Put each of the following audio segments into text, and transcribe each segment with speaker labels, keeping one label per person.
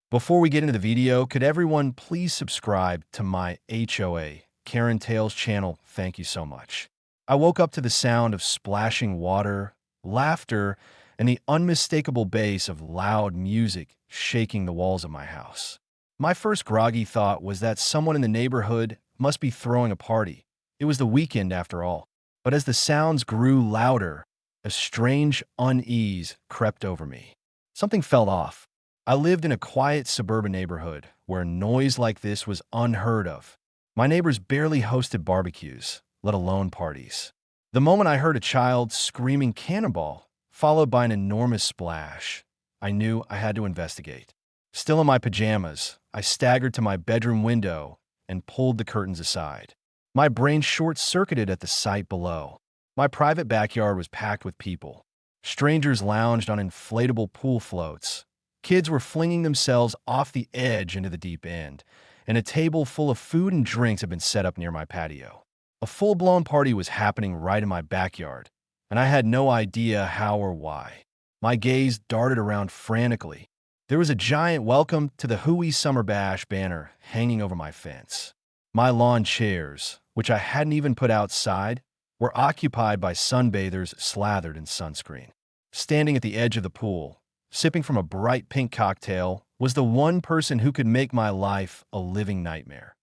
Speaker 1: Before we get into the video, could everyone please subscribe to my HOA, Karen Tales channel? Thank you so much. I woke up to the sound of splashing water, laughter, and the unmistakable bass of loud music shaking the walls of my house. My first groggy thought was that someone in the neighborhood must be throwing a party. It was the weekend after all. But as the sounds grew louder, a strange unease crept over me. Something felt off. I lived in a quiet suburban neighborhood where noise like this was unheard of. My neighbors barely hosted barbecues, let alone parties. The moment I heard a child screaming cannonball, followed by an enormous splash, I knew I had to investigate. Still in my pajamas, I staggered to my bedroom window and pulled the curtains aside. My brain short-circuited at the sight below. My private backyard was packed with people. Strangers lounged on inflatable pool floats. Kids were flinging themselves off the edge into the deep end, and a table full of food and drinks had been set up near my patio. A full-blown party was happening right in my backyard, and I had no idea how or why. My gaze darted around frantically. There was a giant "Welcome to the HOA Summer Bash" banner hanging over my fence. My lawn chairs, which I hadn't even put outside, were occupied by sunbathers slathered in sunscreen. Standing at the edge of the pool, sipping from a bright pink cocktail, was the one person who could make my life a living nightmare.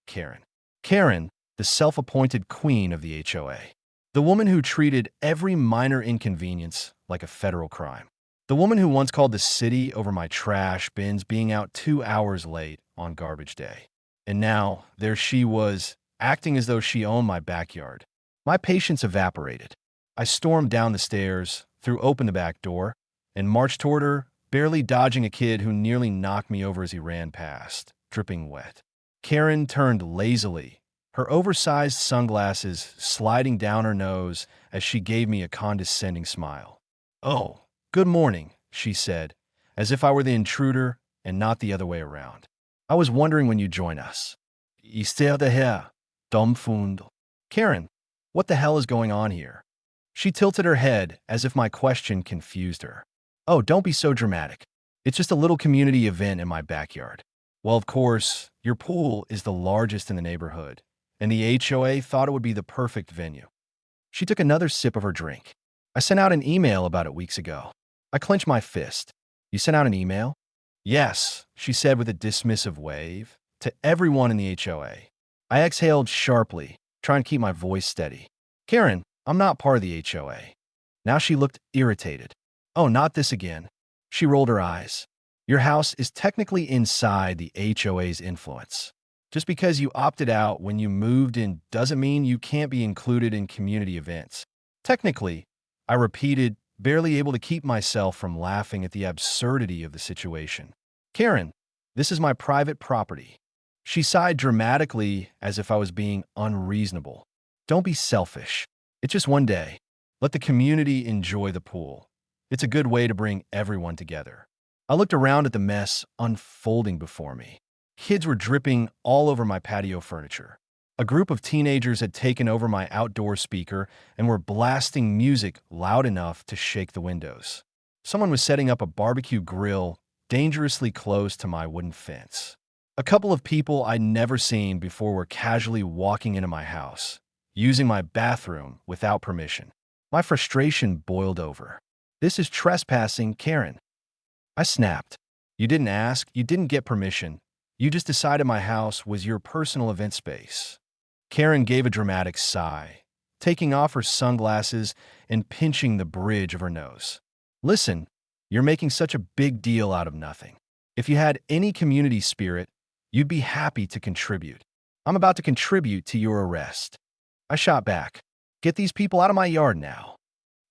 Speaker 1: Karen. Karen, the self-appointed queen of the HOA. The woman who treated every minor inconvenience like a federal crime. The woman who once called the city over my trash bins being out 2 hours late on garbage day. And now, there she was, acting as though she owned my backyard. My patience evaporated. I stormed down the stairs, threw open the back door, and marched toward her, barely dodging a kid who nearly knocked me over as he ran past, dripping wet. Karen turned lazily, her oversized sunglasses sliding down her nose as she gave me a condescending smile. "Oh, good morning," she said, as if I were the intruder and not the other way around. "I was wondering when you'd join us." "Ister daher, dumbfund." "Karen, what the hell is going on here?" She tilted her head as if my question confused her. "Oh, don't be so dramatic. It's just a little community event in my backyard." "Well, of course, your pool is the largest in the neighborhood, and the HOA thought it would be the perfect venue." She took another sip of her drink. "I sent out an email about it weeks ago." I clenched my fist. "You sent out an email?" "Yes," she said with a dismissive wave, "to everyone in the HOA." I exhaled sharply, trying to keep my voice steady. "Karen, I'm not part of the HOA." Now she looked irritated. "Oh, not this again." She rolled her eyes. "Your house is technically inside the HOA's influence. Just because you opted out when you moved in doesn't mean you can't be included in community events." "Technically," I repeated, barely able to keep myself from laughing at the absurdity of the situation. "Karen, this is my private property." She sighed dramatically as if I was being unreasonable. "Don't be selfish. It's just one day. Let the community enjoy the pool. It's a good way to bring everyone together." I looked around at the mess unfolding before me. Kids were dripping all over my patio furniture. A group of teenagers had taken over my outdoor speaker and were blasting music loud enough to shake the windows. Someone was setting up a barbecue grill dangerously close to my wooden fence. A couple of people I'd never seen before were casually walking into my house, using my bathroom without permission. My frustration boiled over. "This is trespassing, Karen." I snapped. "You didn't ask, you didn't get permission. You just decided my house was your personal event space." Karen gave a dramatic sigh, taking off her sunglasses and pinching the bridge of her nose. "Listen, you're making such a big deal out of nothing. If you had any community spirit, you'd be happy to contribute. I'm about to contribute to your arrest." I shot back. "Get these people out of my yard now."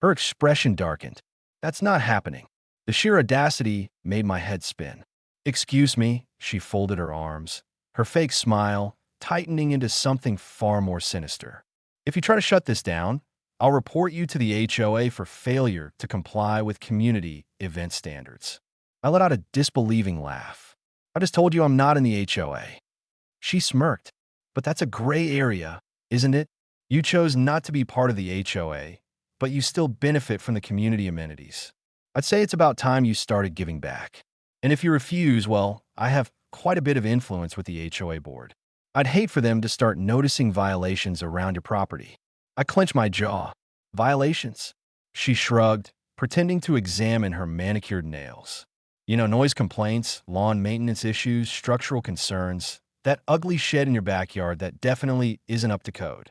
Speaker 1: Her expression darkened. "That's not happening." The sheer audacity made my head spin. "Excuse me," she folded her arms, her fake smile tightening into something far more sinister. "If you try to shut this down, I'll report you to the HOA for failure to comply with community event standards." I let out a disbelieving laugh. "I just told you I'm not in the HOA." She smirked. "But that's a gray area, isn't it? You chose not to be part of the HOA, but you still benefit from the community amenities. I'd say it's about time you started giving back. And if you refuse, well, I have quite a bit of influence with the HOA board. I'd hate for them to start noticing violations around your property. I clenched my jaw. Violations? She shrugged, pretending to examine her manicured nails. Noise complaints, lawn maintenance issues, structural concerns, that ugly shed in your backyard that definitely isn't up to code.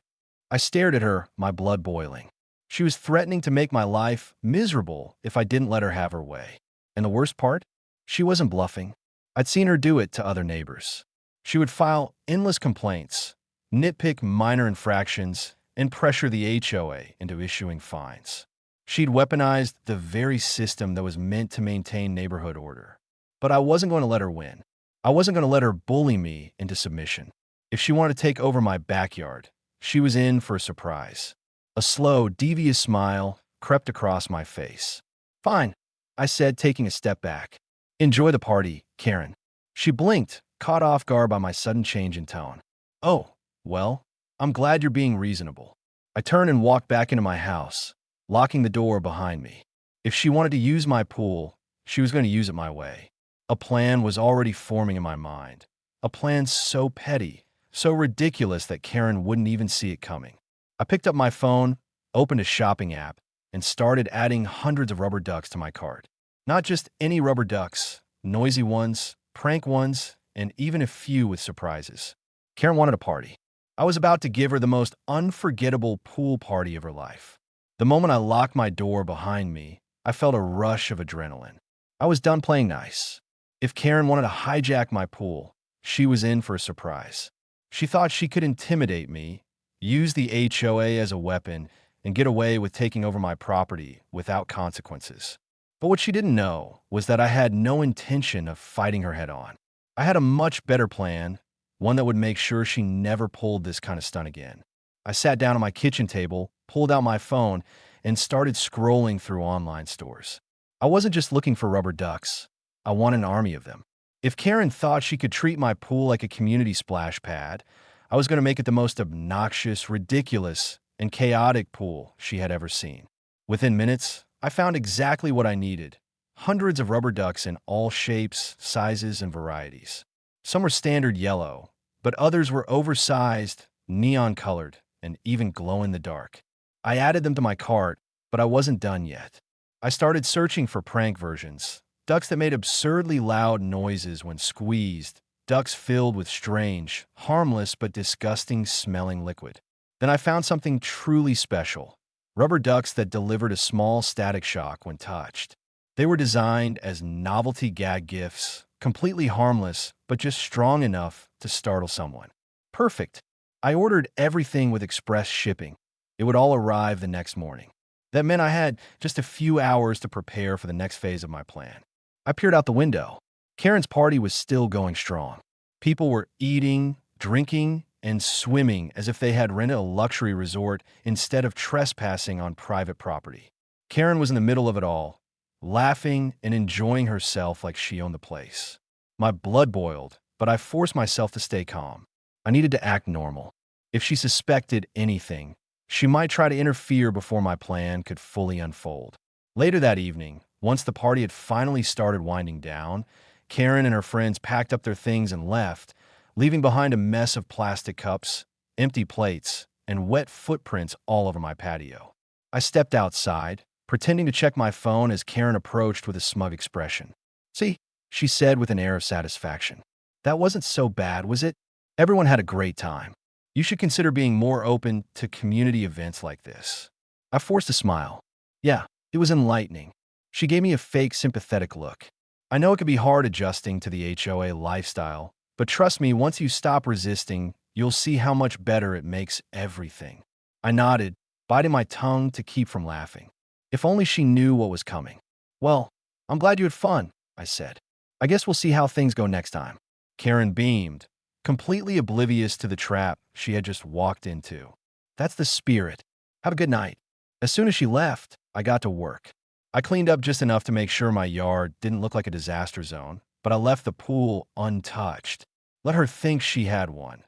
Speaker 1: I stared at her, my blood boiling. She was threatening to make my life miserable if I didn't let her have her way. And the worst part? She wasn't bluffing. I'd seen her do it to other neighbors. She would file endless complaints, nitpick minor infractions, and pressure the HOA into issuing fines. She'd weaponized the very system that was meant to maintain neighborhood order. But I wasn't going to let her win. I wasn't going to let her bully me into submission. If she wanted to take over my backyard, she was in for a surprise. A slow, devious smile crept across my face. Fine, I said, taking a step back. Enjoy the party, Karen. She blinked, caught off guard by my sudden change in tone. Oh, well, I'm glad you're being reasonable. I turned and walked back into my house, locking the door behind me. If she wanted to use my pool, she was going to use it my way. A plan was already forming in my mind. A plan so petty, so ridiculous that Karen wouldn't even see it coming. I picked up my phone, opened a shopping app, and started adding hundreds of rubber ducks to my cart. Not just any rubber ducks, noisy ones, prank ones, and even a few with surprises. Karen wanted a party. I was about to give her the most unforgettable pool party of her life. The moment I locked my door behind me, I felt a rush of adrenaline. I was done playing nice. If Karen wanted to hijack my pool, she was in for a surprise. She thought she could intimidate me, use the HOA as a weapon, and get away with taking over my property without consequences. But what she didn't know was that I had no intention of fighting her head on. I had a much better plan, one that would make sure she never pulled this kind of stunt again. I sat down at my kitchen table, pulled out my phone, and started scrolling through online stores. I wasn't just looking for rubber ducks. I wanted an army of them. If Karen thought she could treat my pool like a community splash pad, I was going to make it the most obnoxious, ridiculous, and chaotic pool she had ever seen. Within minutes, I found exactly what I needed. Hundreds of rubber ducks in all shapes, sizes, and varieties. Some were standard yellow, but others were oversized, neon-colored, and even glow-in-the-dark. I added them to my cart, but I wasn't done yet. I started searching for prank versions. Ducks that made absurdly loud noises when squeezed. Ducks filled with strange, harmless but disgusting-smelling liquid. Then I found something truly special. Rubber ducks that delivered a small static shock when touched. They were designed as novelty gag gifts, completely harmless, but just strong enough to startle someone. Perfect. I ordered everything with express shipping. It would all arrive the next morning. That meant I had just a few hours to prepare for the next phase of my plan. I peered out the window. Karen's party was still going strong. People were eating, drinking, and swimming as if they had rented a luxury resort instead of trespassing on private property. Karen was in the middle of it all, laughing and enjoying herself like she owned the place. My blood boiled, but I forced myself to stay calm. I needed to act normal. If she suspected anything, she might try to interfere before my plan could fully unfold. Later that evening, once the party had finally started winding down, Karen and her friends packed up their things and left, leaving behind a mess of plastic cups, empty plates, and wet footprints all over my patio. I stepped outside, pretending to check my phone as Karen approached with a smug expression. "See," she said with an air of satisfaction. "That wasn't so bad, was it? Everyone had a great time. You should consider being more open to community events like this." I forced a smile. Yeah, it was enlightening. She gave me a fake sympathetic look. I know it can be hard adjusting to the HOA lifestyle, but trust me, once you stop resisting, you'll see how much better it makes everything. I nodded, biting my tongue to keep from laughing. If only she knew what was coming. "Well, I'm glad you had fun," I said. "I guess we'll see how things go next time." Karen beamed, completely oblivious to the trap she had just walked into. "That's the spirit. Have a good night." As soon as she left, I got to work. I cleaned up just enough to make sure my yard didn't look like a disaster zone, but I left the pool untouched. Let her think she had one.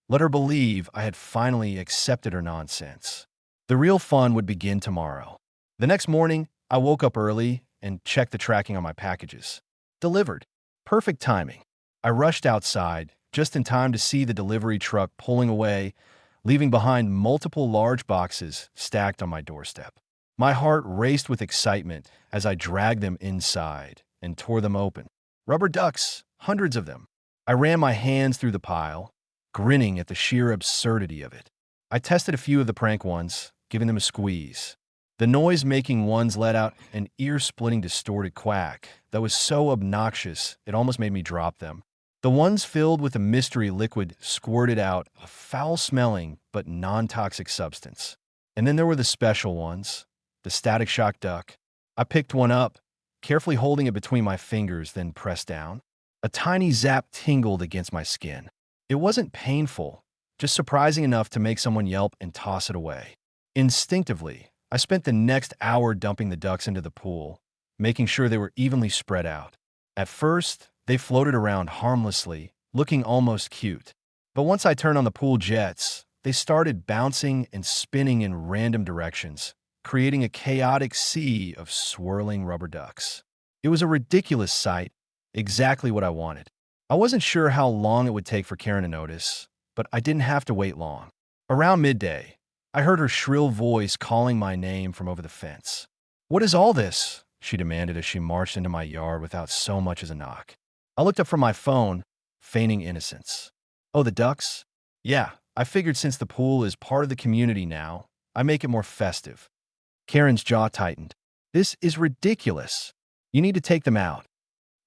Speaker 1: Let her believe I had finally accepted her nonsense. The real fun would begin tomorrow. The next morning, I woke up early and checked the tracking on my packages. Delivered. Perfect timing. I rushed outside, just in time to see the delivery truck pulling away, leaving behind multiple large boxes stacked on my doorstep. My heart raced with excitement as I dragged them inside and tore them open. Rubber ducks, hundreds of them. I ran my hands through the pile, grinning at the sheer absurdity of it. I tested a few of the prank ones, giving them a squeeze. The noise-making ones let out an ear-splitting distorted quack that was so obnoxious it almost made me drop them. The ones filled with a mystery liquid squirted out a foul-smelling but non-toxic substance. And then there were the special ones, the Static Shock duck. I picked one up, carefully holding it between my fingers, then pressed down. A tiny zap tingled against my skin. It wasn't painful, just surprising enough to make someone yelp and toss it away. Instinctively, I spent the next hour dumping the ducks into the pool, making sure they were evenly spread out. At first, they floated around harmlessly, looking almost cute. But once I turned on the pool jets, they started bouncing and spinning in random directions, creating a chaotic sea of swirling rubber ducks. It was a ridiculous sight, exactly what I wanted. I wasn't sure how long it would take for Karen to notice, but I didn't have to wait long. Around midday, I heard her shrill voice calling my name from over the fence. "What is all this?" she demanded as she marched into my yard without so much as a knock. I looked up from my phone, feigning innocence. "Oh, the ducks? Yeah, I figured since the pool is part of the community now, I make it more festive." Karen's jaw tightened. "This is ridiculous. You need to take them out."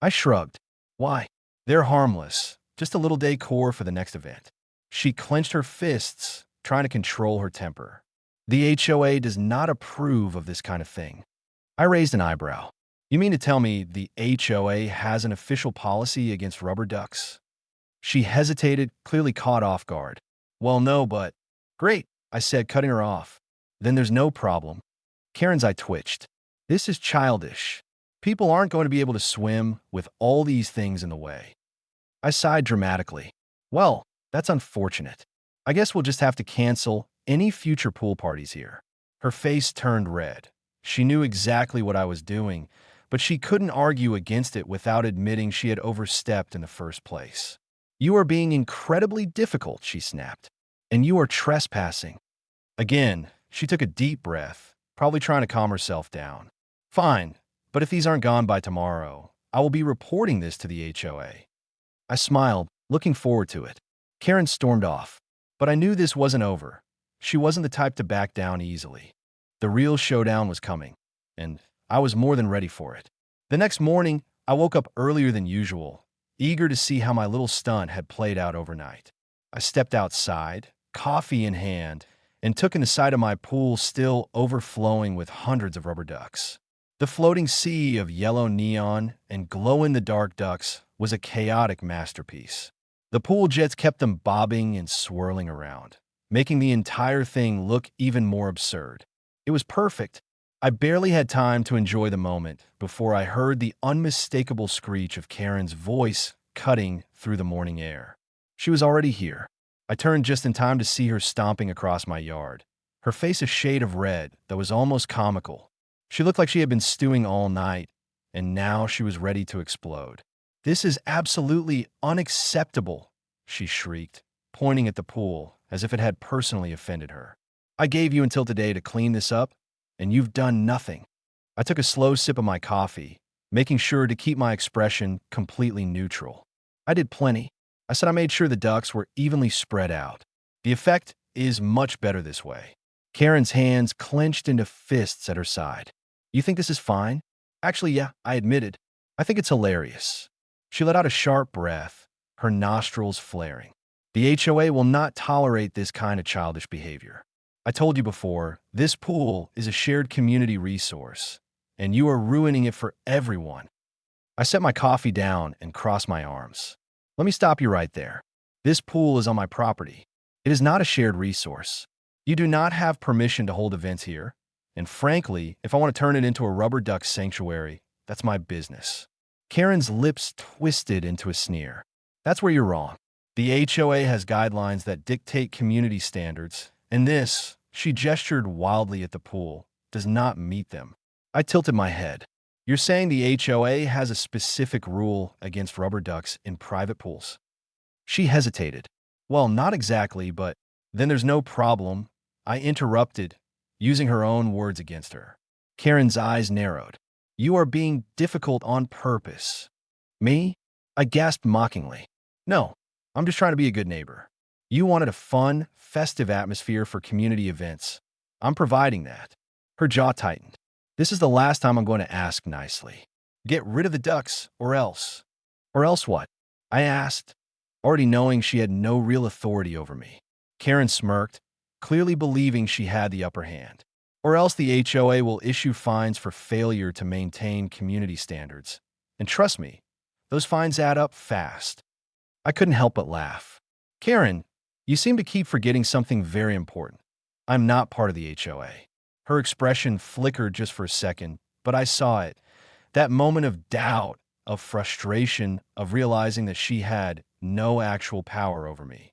Speaker 1: I shrugged. "Why? They're harmless, just a little decor for the next event." She clenched her fists, trying to control her temper. "The HOA does not approve of this kind of thing." I raised an eyebrow. "You mean to tell me the HOA has an official policy against rubber ducks?" She hesitated, clearly caught off guard. "Well, no, but—" "Great," I said, cutting her off. "Then there's no problem." Karen's eye twitched. "This is childish. People aren't going to be able to swim with all these things in the way." I sighed dramatically. "Well, that's unfortunate. I guess we'll just have to cancel any future pool parties here." Her face turned red. She knew exactly what I was doing, but she couldn't argue against it without admitting she had overstepped in the first place. "You are being incredibly difficult," she snapped. "And you are trespassing." Again, she took a deep breath, probably trying to calm herself down. "Fine, but if these aren't gone by tomorrow, I will be reporting this to the HOA." I smiled, looking forward to it. Karen stormed off, but I knew this wasn't over. She wasn't the type to back down easily. The real showdown was coming, and I was more than ready for it. The next morning, I woke up earlier than usual, eager to see how my little stunt had played out overnight. I stepped outside, coffee in hand, and took in the sight of my pool still overflowing with hundreds of rubber ducks. The floating sea of yellow neon and glow-in-the-dark ducks was a chaotic masterpiece. The pool jets kept them bobbing and swirling around, making the entire thing look even more absurd. It was perfect. I barely had time to enjoy the moment before I heard the unmistakable screech of Karen's voice cutting through the morning air. She was already here. I turned just in time to see her stomping across my yard, her face a shade of red that was almost comical. She looked like she had been stewing all night, and now she was ready to explode. "This is absolutely unacceptable," she shrieked, pointing at the pool as if it had personally offended her. "I gave you until today to clean this up, and you've done nothing." I took a slow sip of my coffee, making sure to keep my expression completely neutral. "I did plenty." I said I made sure the ducks were evenly spread out. "The effect is much better this way." Karen's hands clenched into fists at her side. "You think this is fine?" "Actually, yeah," I admitted. "I think it's hilarious." She let out a sharp breath, her nostrils flaring. "The HOA will not tolerate this kind of childish behavior. I told you before, this pool is a shared community resource, and you are ruining it for everyone." I set my coffee down and crossed my arms. "Let me stop you right there. This pool is on my property. It is not a shared resource. You do not have permission to hold events here, and frankly, if I want to turn it into a rubber duck sanctuary, that's my business." Karen's lips twisted into a sneer. "That's where you're wrong. The HOA has guidelines that dictate community standards, and this," she gestured wildly at the pool, "does not meet them." I tilted my head. You're saying the HOA has a specific rule against rubber ducks in private pools? She hesitated. Well, not exactly, but then there's no problem. I interrupted, using her own words against her. Karen's eyes narrowed. You are being difficult on purpose. Me? I gasped mockingly. No, I'm just trying to be a good neighbor. You wanted a fun, festive atmosphere for community events. I'm providing that. Her jaw tightened. This is the last time I'm going to ask nicely. Get rid of the ducks, or else. Or else what? I asked, already knowing she had no real authority over me. Karen smirked, clearly believing she had the upper hand. Or else the HOA will issue fines for failure to maintain community standards. And trust me, those fines add up fast. I couldn't help but laugh. Karen, you seem to keep forgetting something very important. I'm not part of the HOA. Her expression flickered just for a second, but I saw it. That moment of doubt, of frustration, of realizing that she had no actual power over me.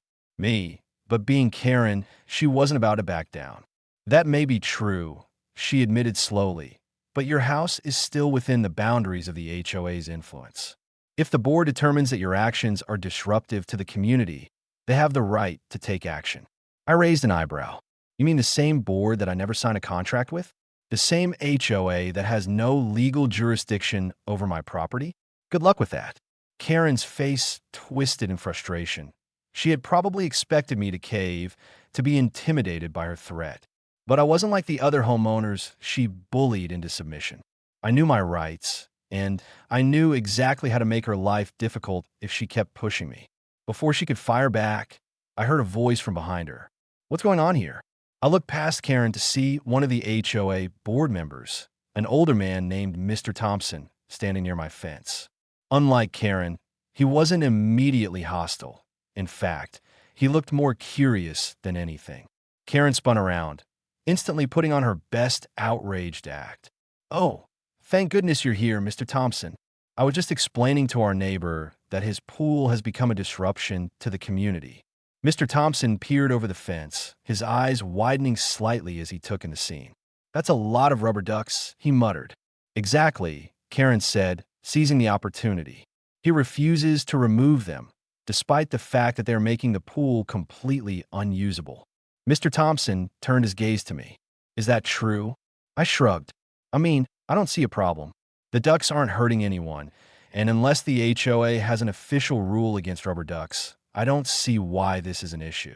Speaker 1: But being Karen, she wasn't about to back down. That may be true, she admitted slowly, but your house is still within the boundaries of the HOA's influence. If the board determines that your actions are disruptive to the community, they have the right to take action. I raised an eyebrow. You mean the same board that I never signed a contract with? The same HOA that has no legal jurisdiction over my property? Good luck with that. Karen's face twisted in frustration. She had probably expected me to cave, to be intimidated by her threat. But I wasn't like the other homeowners she bullied into submission. I knew my rights, and I knew exactly how to make her life difficult if she kept pushing me. Before she could fire back, I heard a voice from behind her. What's going on here? I looked past Karen to see one of the HOA board members, an older man named Mr. Thompson, standing near my fence. Unlike Karen, he wasn't immediately hostile. In fact, he looked more curious than anything. Karen spun around, instantly putting on her best outraged act. Oh, thank goodness you're here, Mr. Thompson. I was just explaining to our neighbor that his pool has become a disruption to the community. Mr. Thompson peered over the fence, his eyes widening slightly as he took in the scene. That's a lot of rubber ducks, he muttered. Exactly, Karen said, seizing the opportunity. He refuses to remove them, despite the fact that they're making the pool completely unusable. Mr. Thompson turned his gaze to me. Is that true? I shrugged. I mean, I don't see a problem. The ducks aren't hurting anyone, and unless the HOA has an official rule against rubber ducks, I don't see why this is an issue.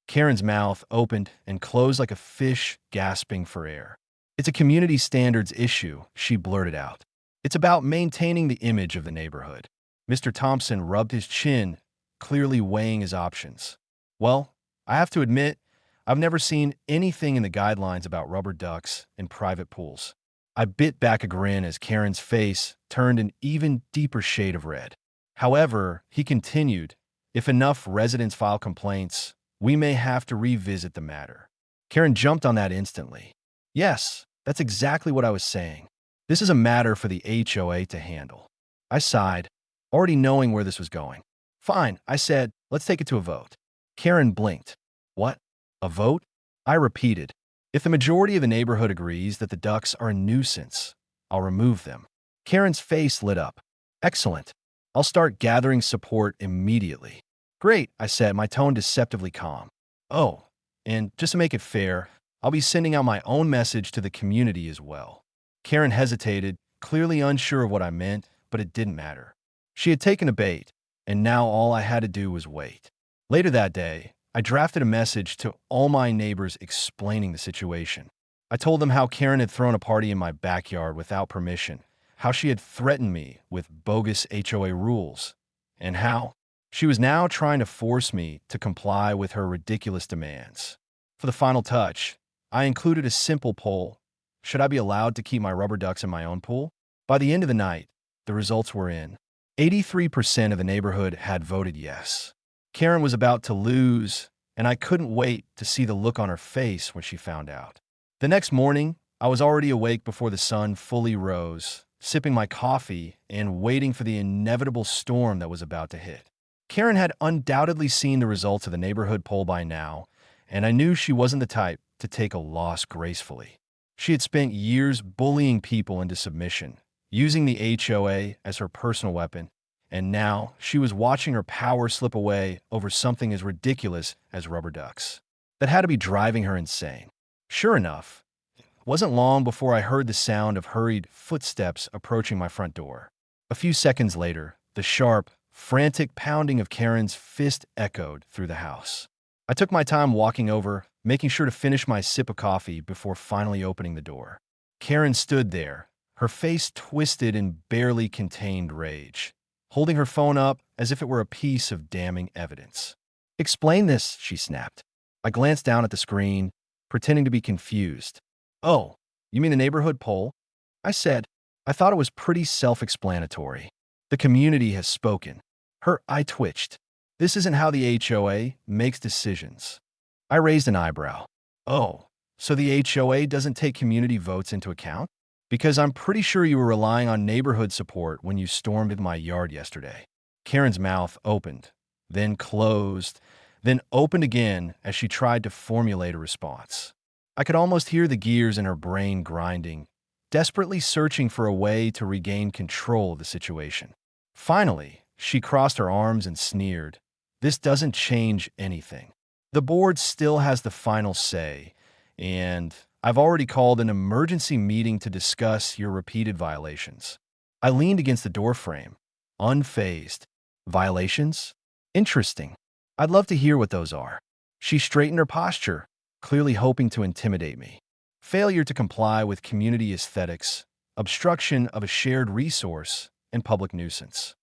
Speaker 1: Karen's mouth opened and closed like a fish gasping for air. It's a community standards issue, she blurted out. It's about maintaining the image of the neighborhood. Mr. Thompson rubbed his chin, clearly weighing his options. Well, I have to admit, I've never seen anything in the guidelines about rubber ducks in private pools. I bit back a grin as Karen's face turned an even deeper shade of red. However, he continued, if enough residents file complaints, we may have to revisit the matter. Karen jumped on that instantly. Yes, that's exactly what I was saying. This is a matter for the HOA to handle. I sighed, already knowing where this was going. Fine, I said, let's take it to a vote. Karen blinked. What? A vote? I repeated. If the majority of the neighborhood agrees that the ducks are a nuisance, I'll remove them. Karen's face lit up. Excellent. I'll start gathering support immediately. Great, I said, my tone deceptively calm. Oh, and just to make it fair, I'll be sending out my own message to the community as well. Karen hesitated, clearly unsure of what I meant, but it didn't matter. She had taken a bait, and now all I had to do was wait. Later that day, I drafted a message to all my neighbors explaining the situation. I told them how Karen had thrown a party in my backyard without permission, how she had threatened me with bogus HOA rules, and how she was now trying to force me to comply with her ridiculous demands. For the final touch, I included a simple poll. Should I be allowed to keep my rubber ducks in my own pool? By the end of the night, the results were in. 83% of the neighborhood had voted yes. Karen was about to lose, and I couldn't wait to see the look on her face when she found out. The next morning, I was already awake before the sun fully rose, sipping my coffee and waiting for the inevitable storm that was about to hit. Karen had undoubtedly seen the results of the neighborhood poll by now, and I knew she wasn't the type to take a loss gracefully. She had spent years bullying people into submission, using the HOA as her personal weapon, and now she was watching her power slip away over something as ridiculous as rubber ducks. That had to be driving her insane. Sure enough, it wasn't long before I heard the sound of hurried footsteps approaching my front door. A few seconds later, the sharp, frantic pounding of Karen's fist echoed through the house. I took my time walking over, making sure to finish my sip of coffee before finally opening the door. Karen stood there, her face twisted in barely contained rage, holding her phone up as if it were a piece of damning evidence. "Explain this," she snapped. I glanced down at the screen, pretending to be confused. "Oh, you mean the neighborhood poll?" I said. I thought it was pretty self-explanatory. The community has spoken. Her eye twitched. This isn't how the HOA makes decisions. I raised an eyebrow. "Oh, so the HOA doesn't take community votes into account? Because I'm pretty sure you were relying on neighborhood support when you stormed into my yard yesterday." Karen's mouth opened, then closed, then opened again as she tried to formulate a response. I could almost hear the gears in her brain grinding, desperately searching for a way to regain control of the situation. Finally, she crossed her arms and sneered. "This doesn't change anything. The board still has the final say, and I've already called an emergency meeting to discuss your repeated violations." I leaned against the doorframe, unfazed. "Violations? Interesting. I'd love to hear what those are." She straightened her posture, clearly hoping to intimidate me. "Failure to comply with community aesthetics, obstruction of a shared resource, and public nuisance."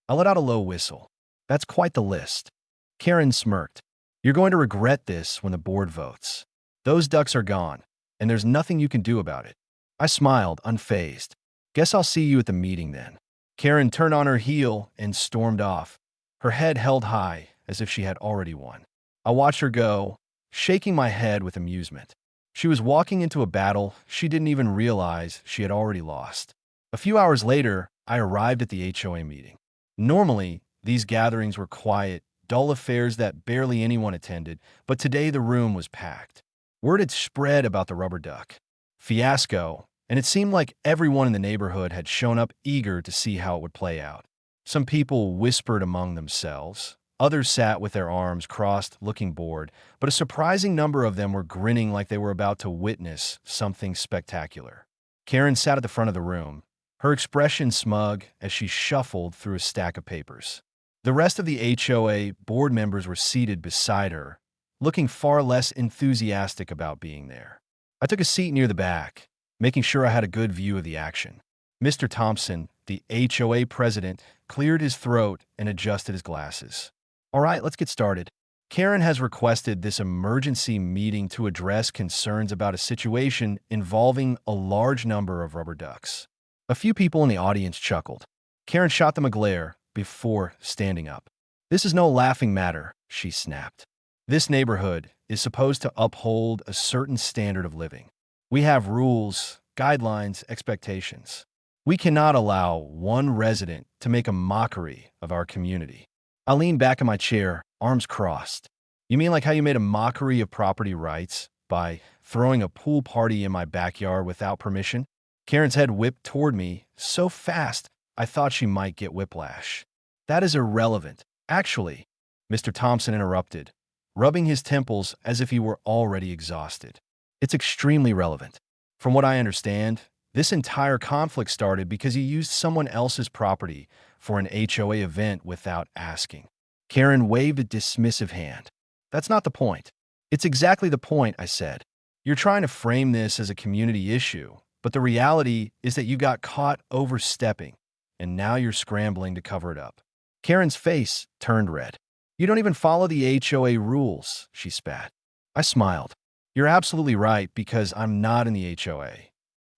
Speaker 1: I let out a low whistle. "That's quite the list." Karen smirked. "You're going to regret this when the board votes. Those ducks are gone, and there's nothing you can do about it." I smiled, unfazed. "Guess I'll see you at the meeting then." Karen turned on her heel and stormed off, her head held high as if she had already won. I watched her go, shaking my head with amusement. She was walking into a battle she didn't even realize she had already lost. A few hours later, I arrived at the HOA meeting. Normally, these gatherings were quiet, dull affairs that barely anyone attended, but today the room was packed. Word had spread about the rubber duck fiasco, and it seemed like everyone in the neighborhood had shown up eager to see how it would play out. Some people whispered among themselves. Others sat with their arms crossed, looking bored, but a surprising number of them were grinning like they were about to witness something spectacular. Karen sat at the front of the room, her expression smug as she shuffled through a stack of papers. The rest of the HOA board members were seated beside her, looking far less enthusiastic about being there. I took a seat near the back, making sure I had a good view of the action. Mr. Thompson, the HOA president, cleared his throat and adjusted his glasses. "All right, let's get started. Karen has requested this emergency meeting to address concerns about a situation involving a large number of rubber ducks." A few people in the audience chuckled. Karen shot them a glare before standing up. "This is no laughing matter," she snapped. "This neighborhood is supposed to uphold a certain standard of living. We have rules, guidelines, expectations. We cannot allow one resident to make a mockery of our community." I leaned back in my chair, arms crossed. "You mean like how you made a mockery of property rights by throwing a pool party in my backyard without permission?" Karen's head whipped toward me so fast I thought she might get whiplash. "That is irrelevant. Actually," Mr. Thompson interrupted, rubbing his temples as if he were already exhausted. "It's extremely relevant. From what I understand, this entire conflict started because you used someone else's property for an HOA event without asking." Karen waved a dismissive hand. "That's not the point." "It's exactly the point," I said. "You're trying to frame this as a community issue, but the reality is that you got caught overstepping, and now you're scrambling to cover it up." Karen's face turned red. "You don't even follow the HOA rules," she spat. I smiled. "You're absolutely right, because I'm not in the HOA."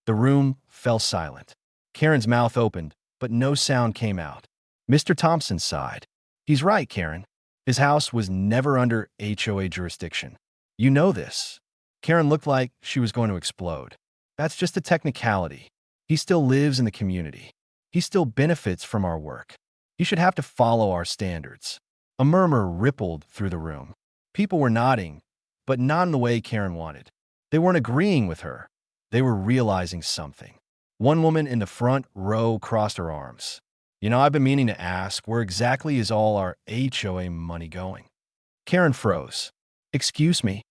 Speaker 1: The room fell silent. Karen's mouth opened, but no sound came out. Mr. Thompson sighed. "He's right, Karen. His house was never under HOA jurisdiction. You know this." Karen looked like she was going to explode. "That's just a technicality. He still lives in the community. He still benefits from our work. He should have to follow our standards." A murmur rippled through the room. People were nodding, but not in the way Karen wanted. They weren't agreeing with her. They were realizing something. One woman in the front row crossed her arms. I've been meaning to ask, where exactly is all our HOA money going? Karen froze. Excuse me.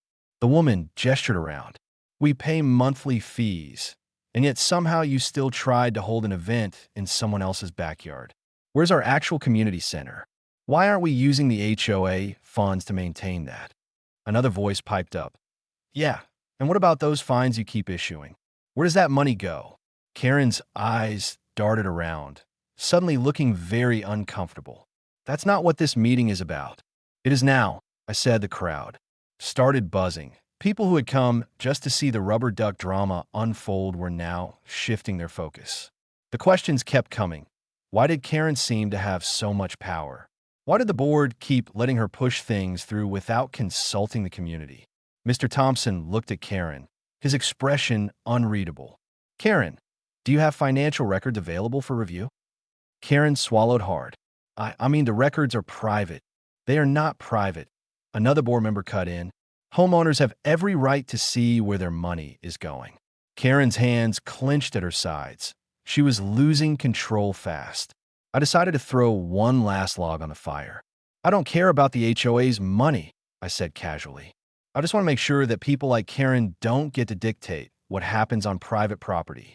Speaker 1: The woman gestured around. We pay monthly fees, and yet somehow you still tried to hold an event in someone else's backyard. Where's our actual community center? Why aren't we using the HOA funds to maintain that? Another voice piped up. Yeah, and what about those fines you keep issuing? Where does that money go? Karen's eyes darted around, suddenly looking very uncomfortable. That's not what this meeting is about. It is now, I said. The crowd started buzzing. People who had come just to see the rubber duck drama unfold were now shifting their focus. The questions kept coming. Why did Karen seem to have so much power? Why did the board keep letting her push things through without consulting the community? Mr. Thompson looked at Karen, his expression unreadable. Karen, do you have financial records available for review? Karen swallowed hard. I mean, the records are private. They are not private. Another board member cut in. Homeowners have every right to see where their money is going. Karen's hands clenched at her sides. She was losing control fast. I decided to throw one last log on the fire. I don't care about the HOA's money, I said casually. I just want to make sure that people like Karen don't get to dictate what happens on private property.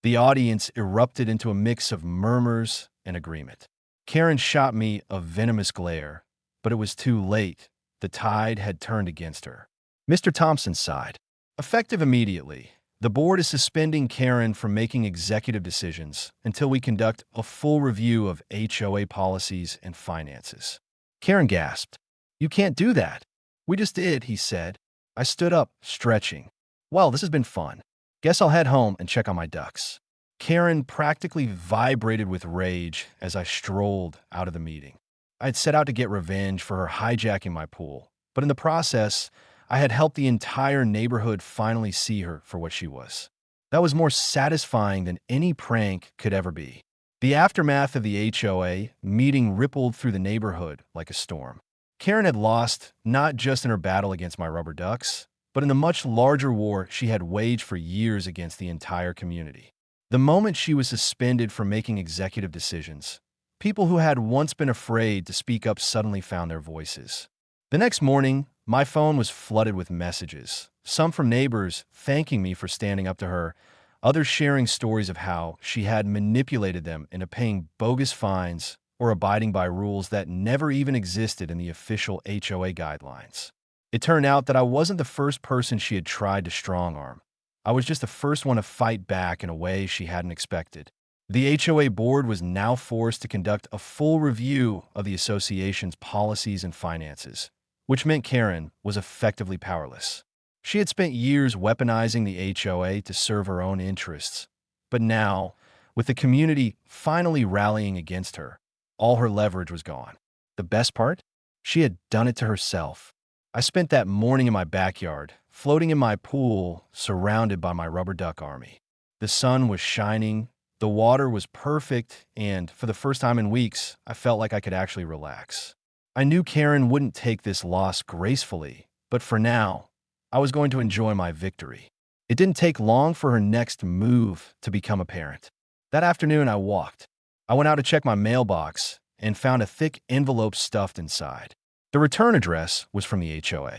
Speaker 1: The audience erupted into a mix of murmurs and agreement. Karen shot me a venomous glare, but it was too late. The tide had turned against her. Mr. Thompson sighed. Effective immediately, the board is suspending Karen from making executive decisions until we conduct a full review of HOA policies and finances. Karen gasped. You can't do that. We just did, he said. I stood up, stretching. Well, this has been fun. Guess I'll head home and check on my ducks. Karen practically vibrated with rage as I strolled out of the meeting. I had set out to get revenge for her hijacking my pool, but in the process, I had helped the entire neighborhood finally see her for what she was. That was more satisfying than any prank could ever be. The aftermath of the HOA meeting rippled through the neighborhood like a storm. Karen had lost not just in her battle against my rubber ducks, but in the much larger war she had waged for years against the entire community. The moment she was suspended from making executive decisions, people who had once been afraid to speak up suddenly found their voices. The next morning, my phone was flooded with messages, some from neighbors thanking me for standing up to her, others sharing stories of how she had manipulated them into paying bogus fines or abiding by rules that never even existed in the official HOA guidelines. It turned out that I wasn't the first person she had tried to strong-arm. I was just the first one to fight back in a way she hadn't expected. The HOA board was now forced to conduct a full review of the association's policies and finances, which meant Karen was effectively powerless. She had spent years weaponizing the HOA to serve her own interests, but now, with the community finally rallying against her, all her leverage was gone. The best part? She had done it to herself. I spent that morning in my backyard, floating in my pool, surrounded by my rubber duck army. The sun was shining, the water was perfect, and for the first time in weeks, I felt like I could actually relax. I knew Karen wouldn't take this loss gracefully, but for now, I was going to enjoy my victory. It didn't take long for her next move to become apparent. That afternoon, I walked. I went out to check my mailbox and found a thick envelope stuffed inside. The return address was from the HOA.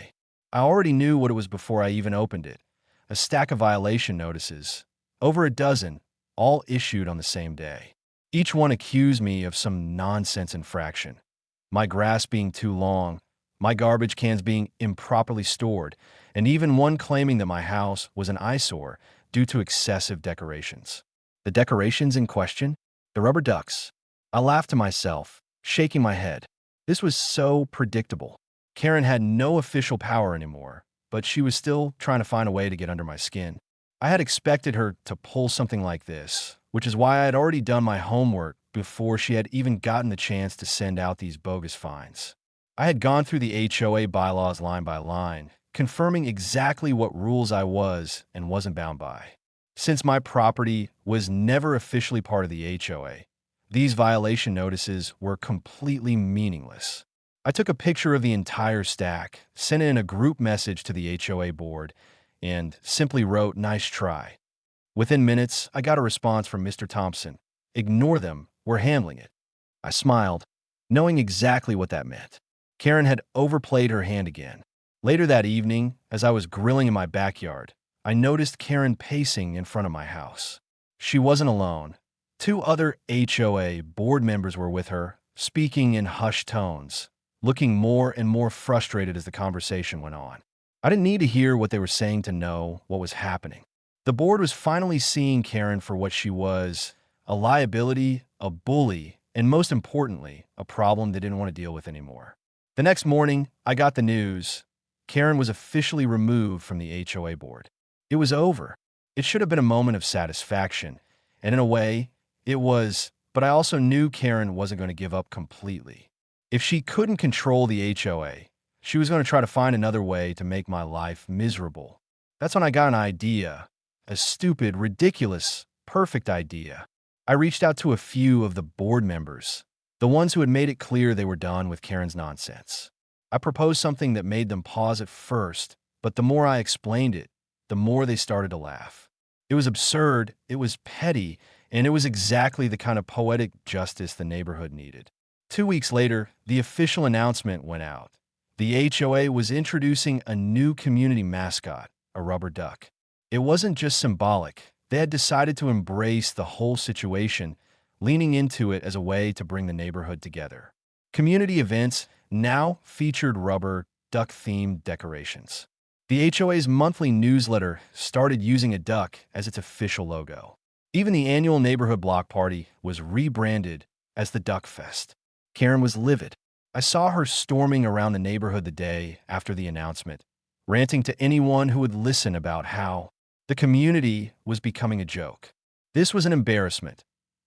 Speaker 1: I already knew what it was before I even opened it. A stack of violation notices, over a dozen, all issued on the same day. Each one accused me of some nonsense infraction. My grass being too long, my garbage cans being improperly stored, and even one claiming that my house was an eyesore due to excessive decorations. The decorations in question? The rubber ducks. I laughed to myself, shaking my head. This was so predictable. Karen had no official power anymore, but she was still trying to find a way to get under my skin. I had expected her to pull something like this, which is why I had already done my homework before she had even gotten the chance to send out these bogus fines. I had gone through the HOA bylaws line by line, confirming exactly what rules I was and wasn't bound by. Since my property was never officially part of the HOA, these violation notices were completely meaningless. I took a picture of the entire stack, sent it in a group message to the HOA board, and simply wrote, "Nice try." Within minutes, I got a response from Mr. Thompson. Ignore them, we're handling it. I smiled, knowing exactly what that meant. Karen had overplayed her hand again. Later that evening, as I was grilling in my backyard, I noticed Karen pacing in front of my house. She wasn't alone. Two other HOA board members were with her, speaking in hushed tones, looking more and more frustrated as the conversation went on. I didn't need to hear what they were saying to know what was happening. The board was finally seeing Karen for what she was: a liability, a bully, and most importantly, a problem they didn't want to deal with anymore. The next morning, I got the news. Karen was officially removed from the HOA board. It was over. It should have been a moment of satisfaction, and in a way, it was, but I also knew Karen wasn't going to give up completely. If she couldn't control the HOA, she was going to try to find another way to make my life miserable. That's when I got an idea. A stupid, ridiculous, perfect idea. I reached out to a few of the board members, the ones who had made it clear they were done with Karen's nonsense. I proposed something that made them pause at first, but the more I explained it, the more they started to laugh. It was absurd, it was petty, and it was exactly the kind of poetic justice the neighborhood needed. 2 weeks later, the official announcement went out. The HOA was introducing a new community mascot, a rubber duck. It wasn't just symbolic. They had decided to embrace the whole situation, leaning into it as a way to bring the neighborhood together. Community events now featured rubber duck-themed decorations. The HOA's monthly newsletter started using a duck as its official logo. Even the annual neighborhood block party was rebranded as the Duck Fest. Karen was livid. I saw her storming around the neighborhood the day after the announcement, ranting to anyone who would listen about how the community was becoming a joke. This was an embarrassment.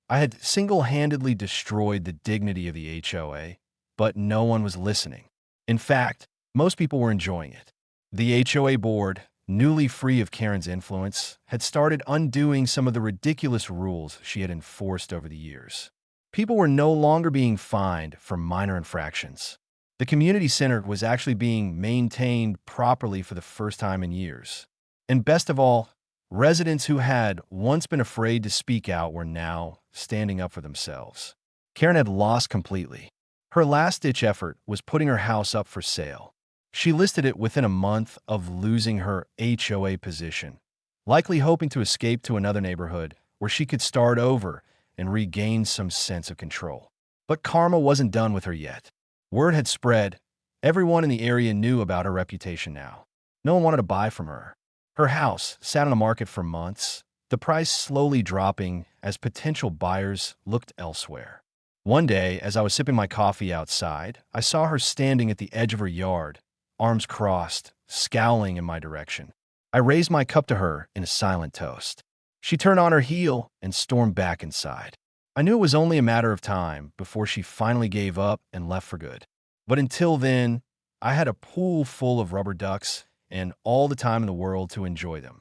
Speaker 1: I had single-handedly destroyed the dignity of the HOA, but no one was listening. In fact, most people were enjoying it. The HOA board, newly free of Karen's influence, had started undoing some of the ridiculous rules she had enforced over the years. People were no longer being fined for minor infractions. The community center was actually being maintained properly for the first time in years. And best of all, residents who had once been afraid to speak out were now standing up for themselves. Karen had lost completely. Her last-ditch effort was putting her house up for sale. She listed it within a month of losing her HOA position, likely hoping to escape to another neighborhood where she could start over and regain some sense of control. But karma wasn't done with her yet. Word had spread. Everyone in the area knew about her reputation now. No one wanted to buy from her. Her house sat on the market for months, the price slowly dropping as potential buyers looked elsewhere. One day, as I was sipping my coffee outside, I saw her standing at the edge of her yard, arms crossed, scowling in my direction. I raised my cup to her in a silent toast. She turned on her heel and stormed back inside. I knew it was only a matter of time before she finally gave up and left for good. But until then, I had a pool full of rubber ducks and all the time in the world to enjoy them.